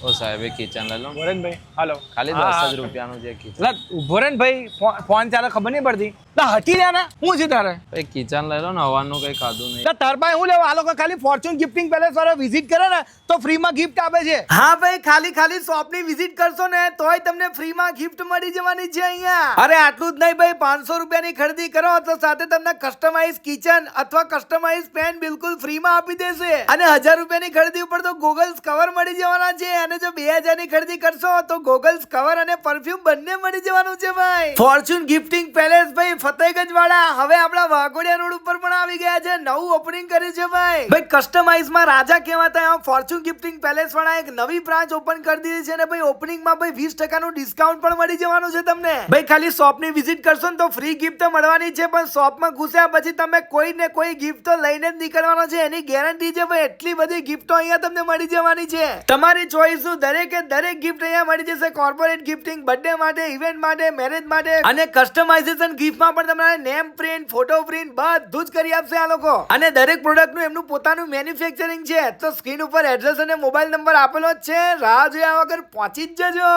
ઓ સાહેબ એક કિચન લઈ લો ઉભો રે ને ભાઈ. હાલો ખાલી હા, 10 હા. જ રૂપિયાનું છે કિચન લા, ઉભો રે ને ભાઈ. ફોન ચાલે ખબર નહીં પડતી. લા, હટી રહ્યા ને હું છે તારે? એક કિચન લઈ લો ને હવાનું કઈ ખાધું નહીં લા, તાર પાસે હું લેવા? આ લોકો ખાલી ફોર્ચ્યુન ગિફ્ટિંગ પેલેસ વાળા વિઝિટ કરે ને તો ફ્રીમાં ગિફ્ટ આપે છે. હા ભાઈ, ખાલી શોપની વિઝિટ કરશો ને તોય તમને ફ્રીમાં ગિફ્ટ મળી જવાની છે અહીંયા. અરે આટલું જ નહીં ભાઈ, 500 રૂપિયાની ખરીદી કરો તો સાથે તમને કસ્ટમાઇઝ કિચન અથવા કસ્ટમાઇઝ પેન બિલકુલ ફ્રીમાં આપી દેશે. અને 1000 રૂપિયાની ખરીદી ઉપર તો ગોગલ્સ કવર મળી જવાના છે. અને જો 2000 ની ખરીદી કરશો તો ગોગલ્સ કવર અને પરફ્યુમ બંને મળી જવાનું છે ભાઈ. ફોર્ચ્યુન ગિફ્ટિંગ પેલેસ ભાઈ ફતેહગંજ વાળા હવે આપણા વાઘોડિયા રોડ ઉપર પણ આવી ગયા છે. નવું ઓપનિંગ કર્યું છે ભાઈ. ભાઈ કસ્ટમાઇઝ માં રાજા કહેવાતા એવા ફોર્ચ્યુન ગિફ્ટિંગ પેલેસ વાળા એક નવી બ્રાન્ચ ઓપન કરી દીધી છે. અને ભાઈ ઓપનિંગ માં ભાઈ 20% નું ડિસ્કાઉન્ટ પણ મળી જવાનું છે તમને. ભાઈ ખાલી શોપ ની વિઝિટ કરશો ને તો ફ્રી ગિફ્ટ મળવાની છે. પણ શોપ માં ઘુસ્યા પછી તમે કોઈ ને કોઈ ગિફ્ટ તો લઈને જ નીકળવાનો છે, એની ગેરંટી છે ભાઈ. એટલી બધી ગિફ્ટો અહીંયા તમને મળી જવાની છે. તમારી ચોઈસ દરેકે દરેક ગિફ્ટ અહીંયા મળી જશે. કોર્પોરેટ ગિફ્ટિંગ, બર્થડે માટે, ઇવેન્ટ માટે, મેરેજ માટે અને કસ્ટમાઇઝેશન ગિફ્ટમાં પણ તમારે નેમ પ્રિન્ટ, ફોટો પ્રિન્ટ બધું જ કરી આપશે આ લોકો. અને દરેક પ્રોડક્ટનું એમનું પોતાનું મેન્યુફેક્ચરિંગ છે. તો સ્ક્રીન ઉપર એડ્રેસ અને મોબાઈલ નંબર આપેલો જ છે. રાહ જોયા વગર પહોંચી જ જજો.